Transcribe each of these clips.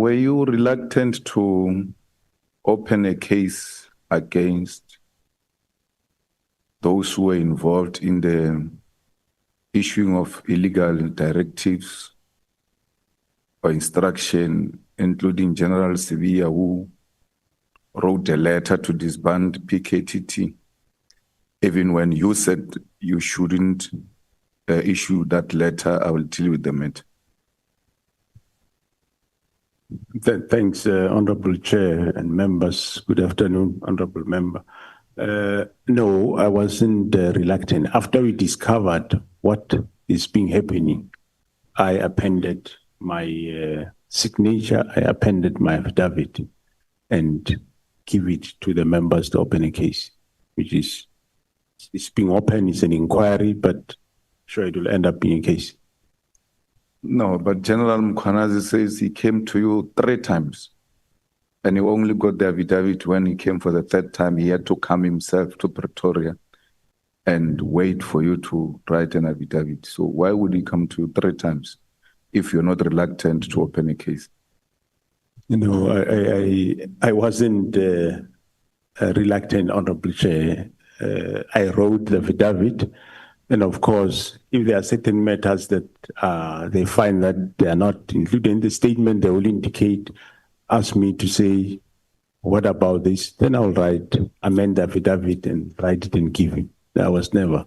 were you reluctant to open a case against those who were involved in the issuing of illegal directives or instruction, including General Sevilla, who wrote a letter to disband PKTT, even when you said you shouldn't issue that letter? I will deal with the matter. Thanks, Honorable Chair and members. Good afternoon, Honorable Member. No, I wasn't reluctant. After we discovered what is being happening, I appended my signature, I appended my affidavit, and give it to the members to open a case, which is it's being open. It's an inquiry, but sure it will end up being a case. No, but General Mkhwanazi says he came to you 3 times, and he only got the affidavit when he came for the 3rd time. He had to come himself to Pretoria and wait for you to write an affidavit. So why would he come to you 3 times if you're not reluctant to open a case? You know, I wasn't reluctant, Honorable Chair. I wrote the affidavit. And of course, if there are certain matters that they find that they are not included in the statement, they will ask me to say, what about this? Then I'll amend the affidavit and write it and give it. I was never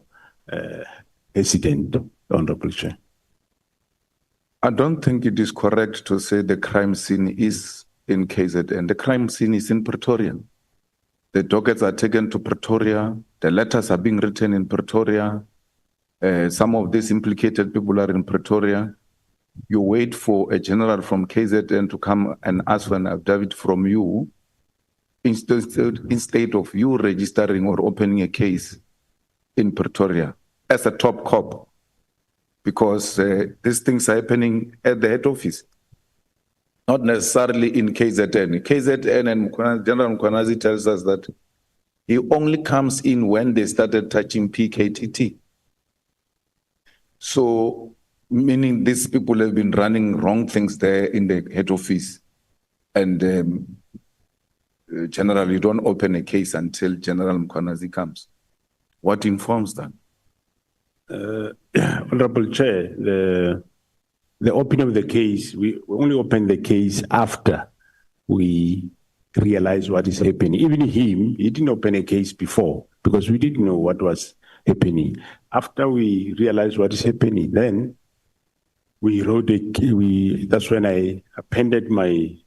hesitant, Honorable Chair. I don't think it is correct to say the crime scene is in KZN. The crime scene is in Pretoria. The dockets are taken to Pretoria. The letters are being written in Pretoria. Some of these implicated people are in Pretoria. You wait for a general from KZN to come and ask for an affidavit from you instead of you registering or opening a case in Pretoria as a top cop, because these things are happening at the head office, not necessarily in KZN. KZN and General Mkhwanazi tells us that he only comes in when they started touching PKTT. So, meaning these people have been running wrong things there in the head office. And General, you don't open a case until General Mkhwanazi comes. What informs that? Honorable Chair, the opening of the case, we only opened the case after we realized what is happening. Even he didn't open a case before because we didn't know what was happening. After we realized what is happening, then we wrote that's when I appended my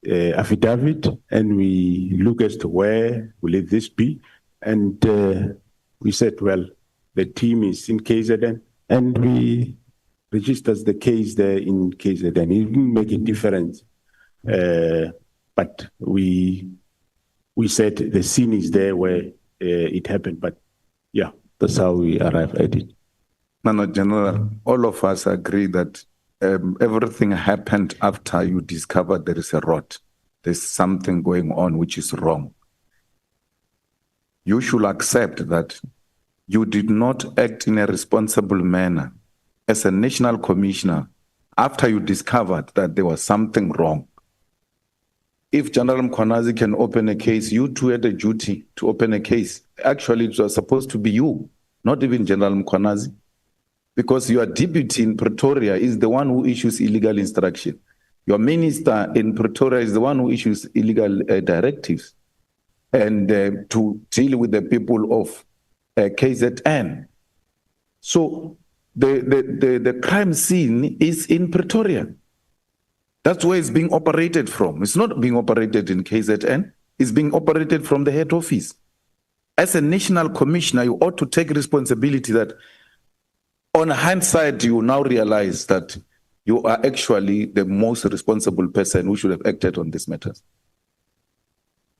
affidavit, and we look as to where will this be, and we said, well, the team is in KZN, and we registered the case there in KZN. It didn't make a difference, but we said the scene is there where it happened, but yeah. That's how we arrived at it. No, General, all of us agree that everything happened after you discovered there is a rot. There's something going on which is wrong. You should accept that you did not act in a responsible manner as a national commissioner after you discovered that there was something wrong. If General Mkhwanazi can open a case, you too had a duty to open a case. Actually, it was supposed to be you, not even General Mkhwanazi, because your deputy in Pretoria is the one who issues illegal instruction. Your minister in Pretoria is the one who issues illegal directives and to deal with the people of KZN. So the crime scene is in Pretoria. That's where it's being operated from. It's not being operated in KZN. It's being operated from the head office. As a national commissioner, you ought to take responsibility that on hindsight, you now realize that you are actually the most responsible person who should have acted on these matters.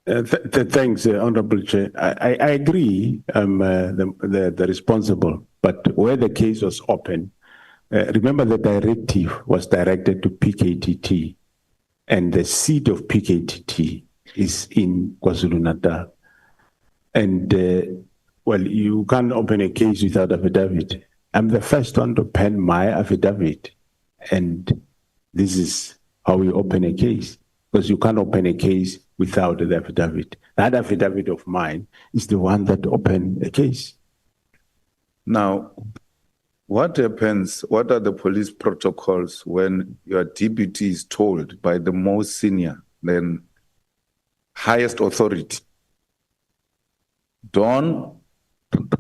Thanks, Honorable Chair. I agree the responsible, but where the case was open, remember the directive was directed to PKTT, and the seat of PKTT is in KwaZulu-Natal. And, well, you can't open a case without affidavit. I'm the first one to pen my affidavit, and this is how we open a case. because you can't open a case without the affidavit. That affidavit of mine is the one that opened a case. Now, what happens? What are the police protocols when your deputy is told by the most senior, then highest authority, don't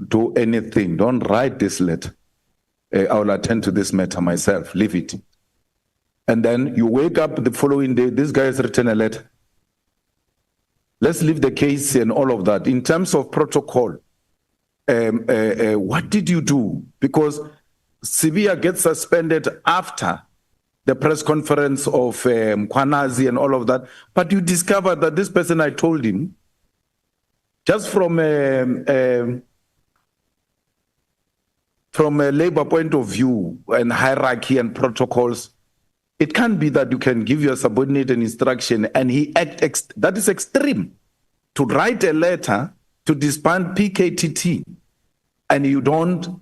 do anything, don't write this letter. I will attend to this matter myself, leave it. And then you wake up the following day, this guy has written a letter. Let's leave the case and all of that. In terms of protocol, what did you do? Because Sibia gets suspended after the press conference of Kwanazi and all of that, but you discovered that this person, I told him, just from a labor point of view and hierarchy and protocols, it can't be that you can give your subordinate an instruction and he that is extreme. To write a letter to disband PKTT and you don't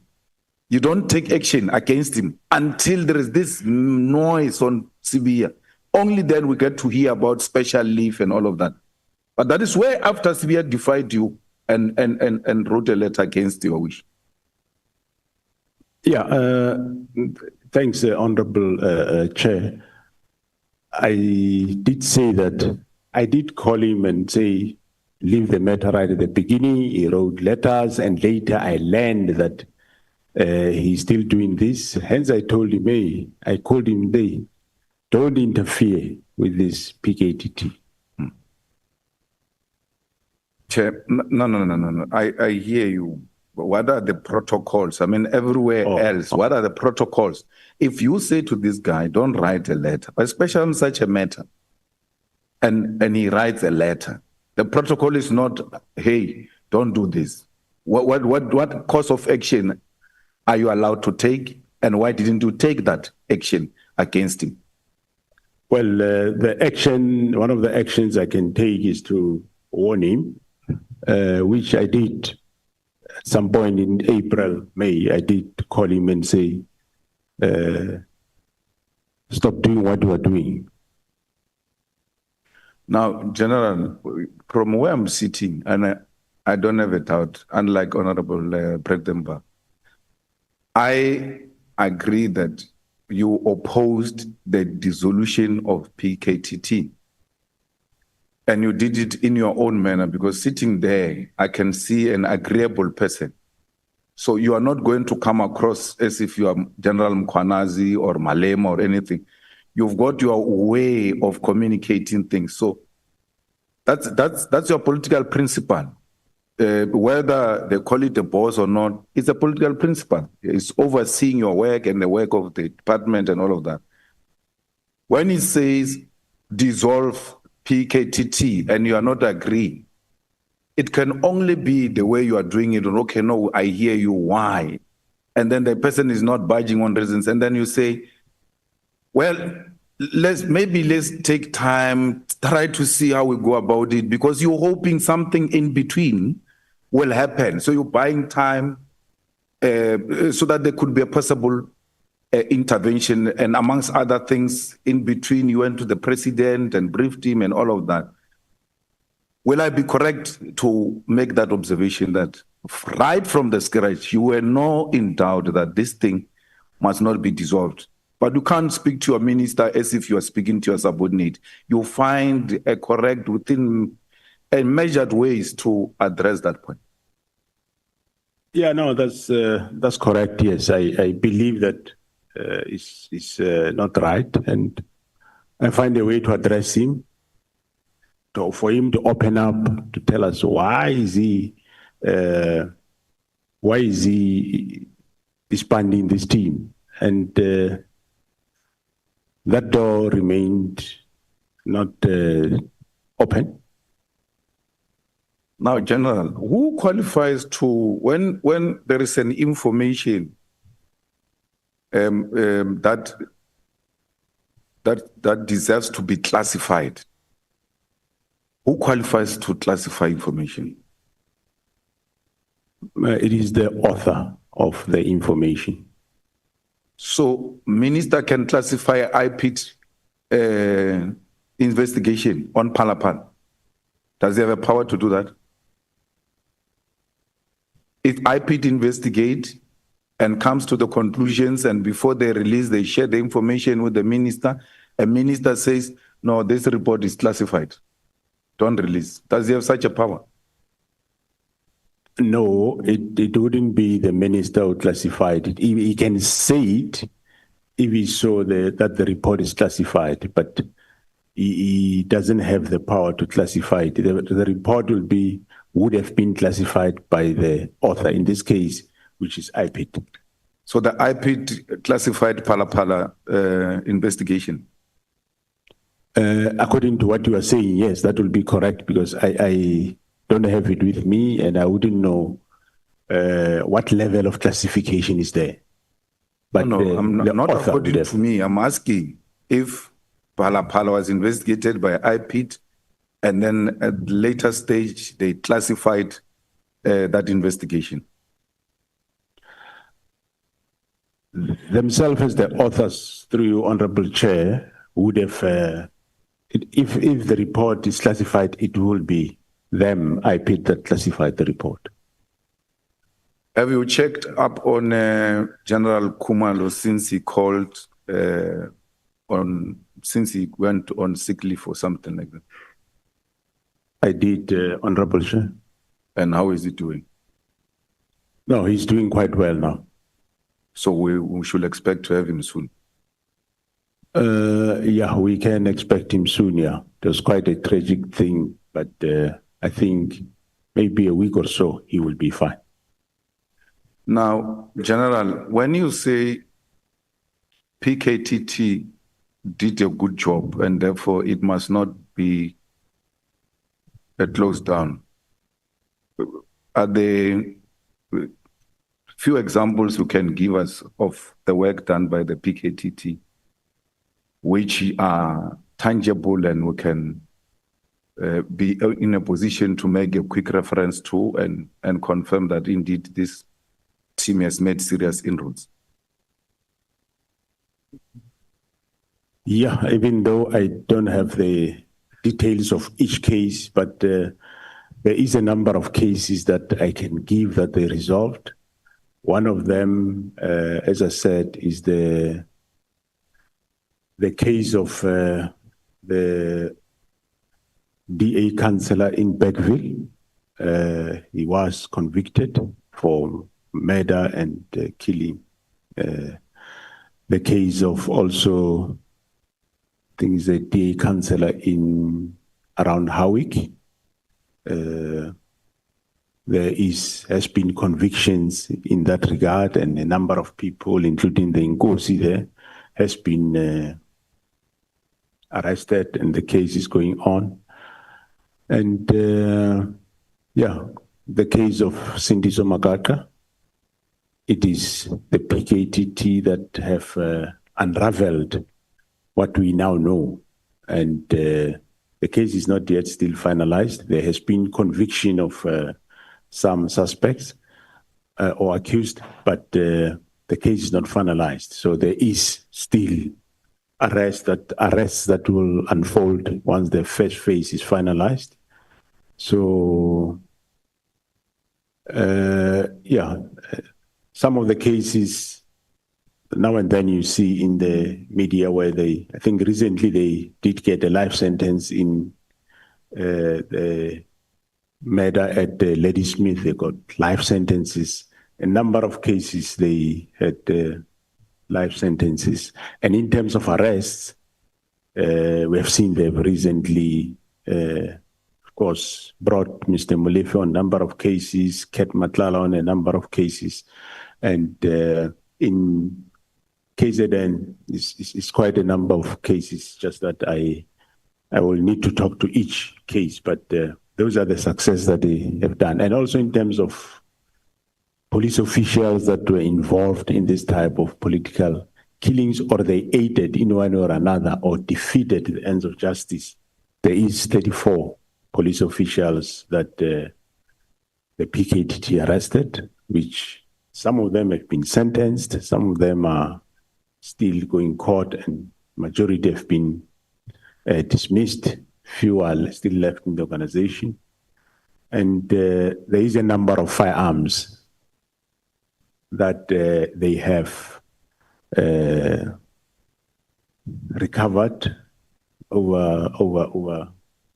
take action against him until there is this noise on Sibia. Only then we get to hear about special leave and all of that. But that is where after Sibia defied you and wrote a letter against your wish. Yeah, thanks, Honorable Chair. I did say that I did call him and say, leave the matter right at the beginning. He wrote letters, and later I learned that he's still doing this. Hence, I told him, hey, I called him, don't interfere with this PKTT. Chair, no. I hear you. But what are the protocols? I mean, everywhere else, what are the protocols? If you say to this guy, don't write a letter, especially on such a matter, and he writes a letter, the protocol is not, hey, don't do this. What course of action are you allowed to take, and why didn't you take that action against him? Well, one of the actions I can take is to warn him, which I did. At some point in April, May, I did call him and say, stop doing what you are doing. Now, General, from where I'm sitting, and I don't have a doubt, unlike Honorable President, I agree that you opposed the dissolution of PKTT. And you did it in your own manner, because sitting there, I can see an agreeable person. So you are not going to come across as if you are General Mkwanazi or Malema or anything. You've got your way of communicating things. So that's your political principle. Whether they call it a boss or not, it's a political principle. It's overseeing your work and the work of the department and all of that. When he says dissolve PKTT and you are not agreeing, it can only be the way you are doing it. Okay, no, I hear you, why? And then the person is not budging on reasons. And then you say, well, let's take time, try to see how we go about it, because you're hoping something in between will happen. So you're buying time so that there could be a possible intervention. And amongst other things, in between, you went to the president and briefed him and all of that. Will I be correct to make that observation that right from the scratch, you were not in doubt that this thing must not be dissolved? But you can't speak to your minister as if you are speaking to your subordinate. You find a correct, within a measured ways to address that point. Yeah, no, that's correct. Yes, I believe that it's not right, and I find a way to address him, for him to open up, to tell us why is he disbanding this team, and that door remained not open. Now, General, who qualifies to, when there is an information that deserves to be classified, who qualifies to classify information? It is the author of the information. So, minister can classify IPIT investigation on Palapal? Does he have a power to do that? If IPID investigate and comes to the conclusions, and before they release, they share the information with the minister, a minister says, no, this report is classified, don't release. Does he have such a power? No, it wouldn't be the minister who classified it. He can say it if he saw that the report is classified, but he doesn't have the power to classify it. The report would have been classified by the author, in this case, which is IPID. So the IPID classified Palapala investigation? According to what you are saying, yes, that will be correct, because I don't have it with me and I wouldn't know what level of classification is there. But no, I'm not according to me. I'm asking if Palapala was investigated by IPID and then at the later stage they classified that investigation. Themselves as the authors, through you, Honorable Chair, would have, if the report is classified, it will be them, IPID, that classified the report. Have you checked up on General Khumalo since he called since he went on sick leave or something like that? I did, Honorable Chair. And how is he doing? No, he's doing quite well now. So we should expect to have him soon? Yeah, we can expect him soon, yeah. It was quite a tragic thing, but I think maybe a week or so, he will be fine. Now, General, when you say PKTT did a good job and therefore it must not be closed down, are there few examples you can give us of the work done by the PKTT which are tangible and we can be in a position to make a quick reference to and confirm that indeed this team has made serious inroads? Yeah, even though I don't have the details of each case, but there is a number of cases that I can give that they resolved. One of them, as I said, is the case of the DA councillor in Bergville. He was convicted for murder and killing. The case of also, I think it's a DA councillor in around Howick. There has been convictions in that regard, and a number of people, including the Nkosi there, has been arrested, and the case is going on. And yeah, the case of Sindiso Magaka, it is the PKTT that have unraveled what we now know. And the case is not yet still finalized. There has been conviction of some suspects or accused, but the case is not finalized. So there is still arrests that will unfold once the first phase is finalized. So yeah, some of the cases now and then you see in the media where I think recently they did get a life sentence in the murder at Ladysmith. They got life sentences. A number of cases they had life sentences. And in terms of arrests, we have seen they've recently, of course, brought Mr. Molefe on a number of cases, Ket Matlala on a number of cases. And in KZN, it's quite a number of cases, just that I will need to talk to each case, but those are the success that they have done. And also in terms of police officials that were involved in this type of political killings, or they aided in one or another or defeated the ends of justice, there is 34 police officials that the PKTT arrested, which some of them have been sentenced, some of them are still going court, and majority have been dismissed. Few are still left in the organization. And there is a number of firearms that they have recovered, over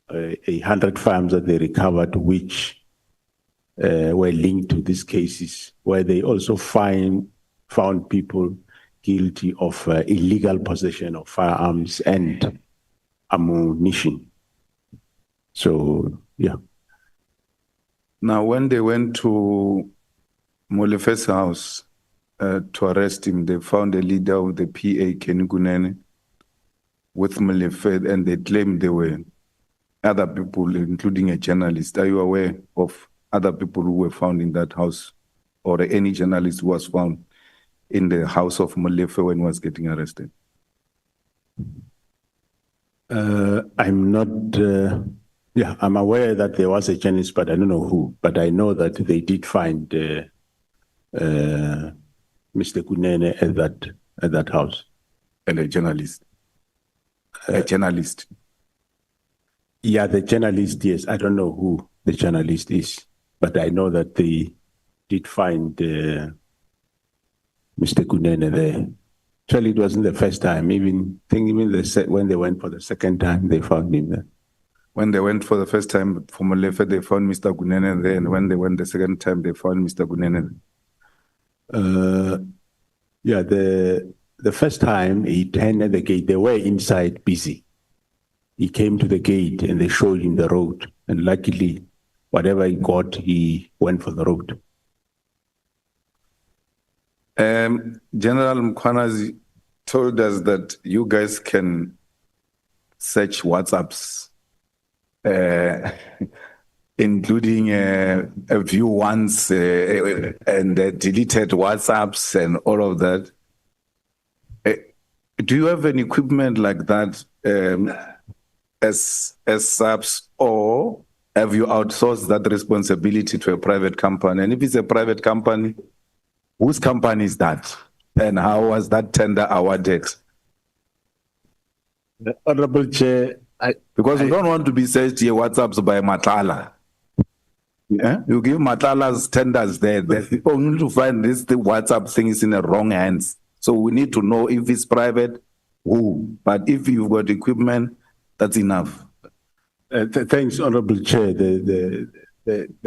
100 firearms that they recovered, which were linked to these cases, where they also found people guilty of illegal possession of firearms and ammunition. So, yeah. Now, when they went to Molefe's house to arrest him, they found a leader of the PA, Kunene, with Molefe, and they claimed there were other people, including a journalist. Are you aware of other people who were found in that house, or any journalist who was found in the house of Molefe when he was getting arrested? I'm not, I'm aware that there was a journalist, but I don't know who. But I know that they did find Mr. Kunene at that house. And a journalist. A journalist. Yeah, the journalist, yes. I don't know who the journalist is, but I know that they did find Mr. Kunene there. Actually, it wasn't the first time. When they went for the second time, they found him there. When they went for the first time for Molefe, they found Mr. Kunene there, and when they went the second time, they found Mr. Kunene there. Yeah, the first time he turned the gate, they were inside busy. He came to the gate and they showed him the road. And luckily, whatever he got, he went for the road. General Mkhwanazi told us that you guys can search WhatsApps, including view once and deleted WhatsApps and all of that. Do you have any equipment like that as SAPS, or have you outsourced that responsibility to a private company? And if it's a private company, whose company is that? And how was that tender awarded? Honorable Chair, because we don't want to be searched here WhatsApps by Matala. Yeah? You give Matala's tenders there. People need to find the WhatsApp thing is in the wrong hands. So we need to know if it's private, who. But if you've got equipment, that's enough. Thanks, Honorable Chair. The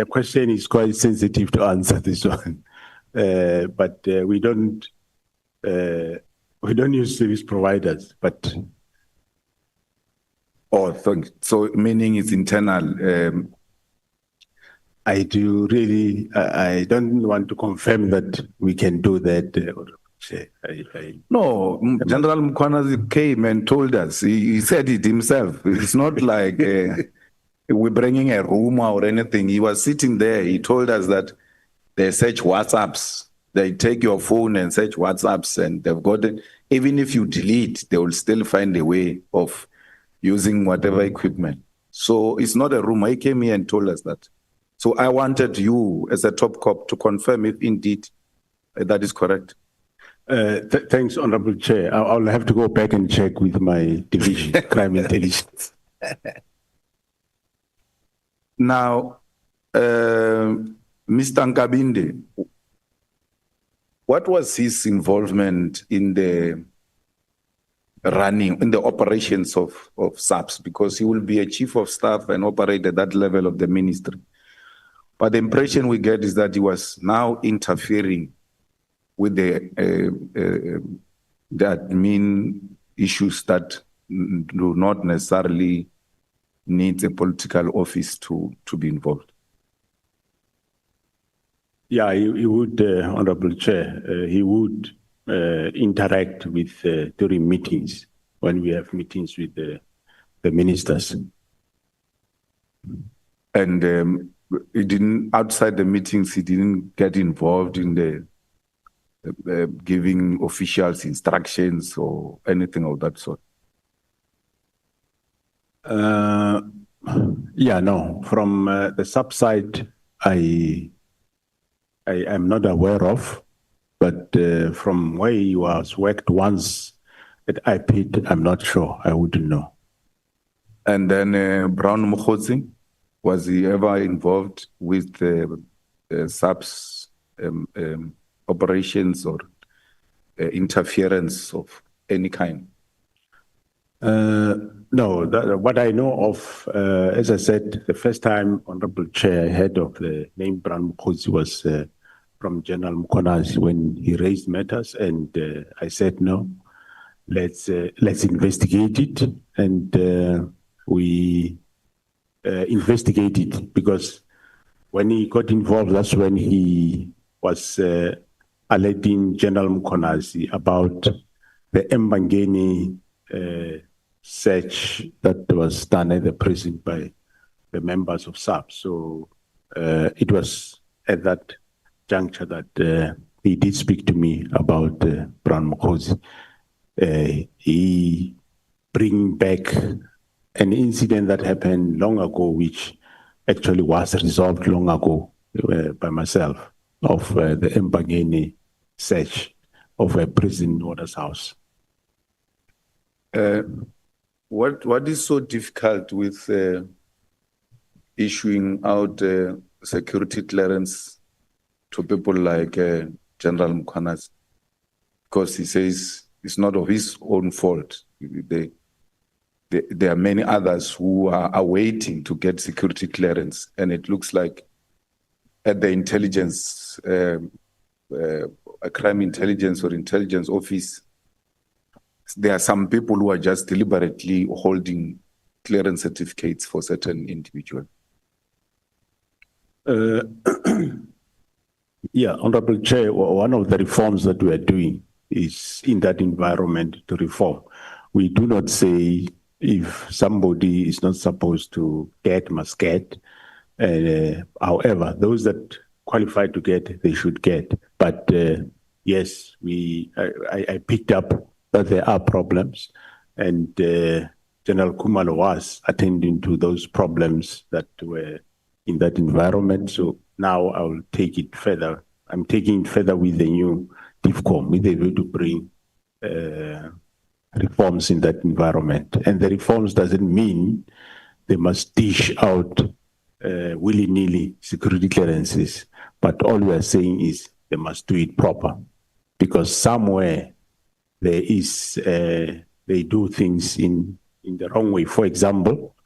question is quite sensitive to answer this one. But we don't use service providers, but so meaning it's internal. I don't want to confirm that we can do that. No, General Mkhwanazi came and told us. He said it himself. It's not like we're bringing a rumor or anything. He was sitting there. He told us that they search WhatsApps. They take your phone and search WhatsApps, and they've got it. Even if you delete, they will still find a way of using whatever equipment. So it's not a rumor. He came here and told us that. So I wanted you, as a top cop, to confirm if indeed that is correct. Thanks, Honorable Chair. I'll have to go back and check with my division, crime intelligence. Now, Mr. Nkabinde, what was his involvement in the operations of SAPS? Because he will be a chief of staff and operate at that level of the ministry. But the impression we get is that he was now interfering with the admin issues that do not necessarily need a political office to be involved. Yeah, he would, Honorable Chair, he would interact with during meetings, when we have meetings with the ministers. And he didn't, outside the meetings, he didn't get involved in the giving officials instructions or anything of that sort? Yeah, no. From the SAP side, I am not aware of, but from where he was worked once at IPID, I'm not sure. I wouldn't know. And then Brown Mokgotsi, was he ever involved with subs operations or interference of any kind? No, what I know of, as I said, the first time Honorable Chair heard of the name Brown Mokgotsi was from General Mkonazi when he raised matters, and I said no, let's investigate it, and we investigated, because when he got involved, that's when he was alerting General Mkonazi about the Mbangeni search that was done at the prison by the members of SAP. So it was at that juncture that he did speak to me about Brown Mokgotsi. He bring back an incident that happened long ago, which actually was resolved long ago by myself, of the Mbangeni search of a prison warder's house. What is so difficult with issuing out security clearance to people like General Mkonazi? Because he says it's not of his own fault. There are many others who are waiting to get security clearance, and it looks like at the intelligence, a crime intelligence or intelligence office, there are some people who are just deliberately holding clearance certificates for certain individuals. Yeah, Honorable Chair, one of the reforms that we are doing is in that environment to reform. We do not say if somebody is not supposed to get, must get. However, those that qualify to get, they should get. But yes, I picked up that there are problems, and General Khumalo was attending to those problems that were in that environment. So now I will take it further. I'm taking it further with the new DIFCOM, with a view to bring reforms in that environment. And the reforms doesn't mean they must dish out willy-nilly security clearances, but all we are saying is they must do it proper, because somewhere there is, they do things in the wrong way. For example,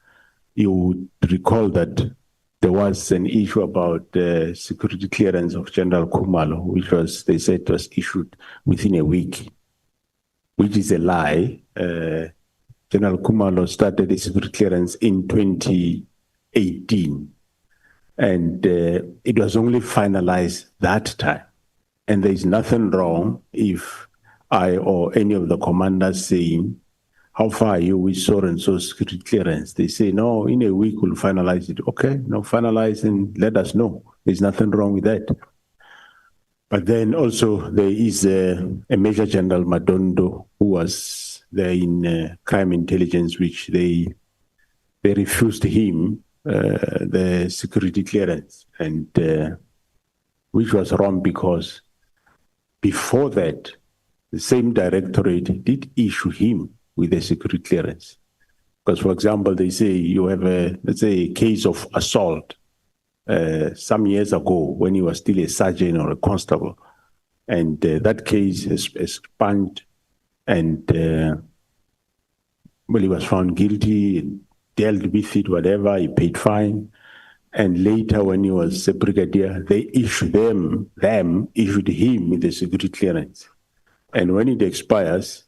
you would recall that there was an issue about the security clearance of General Khumalo, which was, they said, was issued within a week, which is a lie. General Khumalo started the security clearance in 2018, and it was only finalized that time. And there is nothing wrong if I or any of the commanders saying, how far are you with so and so security clearance? They say, no, in a week we'll finalize it. Okay, no, finalize and let us know. There's nothing wrong with that. But then also there is a Major General Madondo who was there in crime intelligence, which they refused him the security clearance, and which was wrong, because before that, the same directorate did issue him with a security clearance. Because, for example, they say you have let's say, a case of assault some years ago when he was still a sergeant or a constable, and that case is expunged, and well, he was found guilty, dealt with it, whatever, he paid fine. And later, when he was a brigadier, they issued issued him with a security clearance. And when it expires,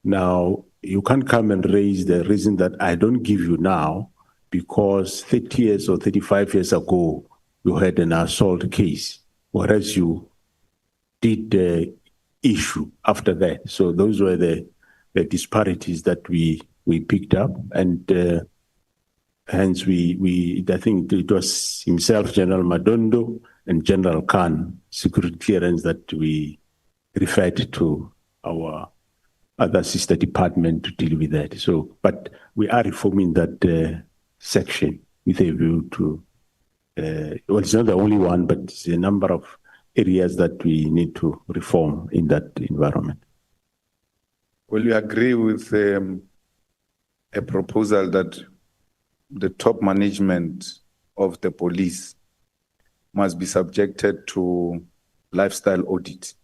now you can't come and raise the reason that I don't give you now because 30 years or 35 years ago, you had an assault case, whereas you did the issue after that. So those were the disparities that we picked up, and hence I think it was himself, General Madondo, and General Khan, security clearance, that we referred to our other sister department to deal with that. So, but we are reforming that section with a view to, well, it's not the only one, but it's a number of areas that we need to reform in that environment. Will you agree with a proposal that the top management of the police must be subjected to lifestyle audit.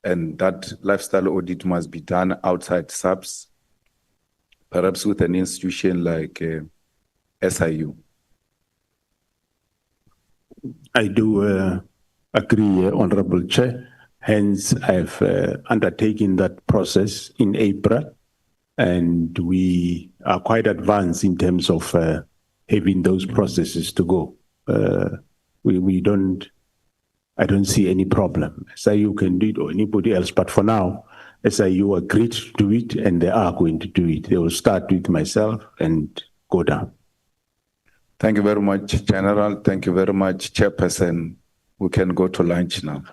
And that lifestyle audit must be done outside SAPS, perhaps with an institution like SIU. I do agree, Honorable Chair. Hence, I've undertaken that process in April, and we are quite advanced in terms of having those processes to go. I don't see any problem. SIU can do it or anybody else, but for now, SIU agreed to do it and they are going to do it. They will start with myself and go down. Thank you very much, General. Thank you very much, Chairperson. We can go to lunch now.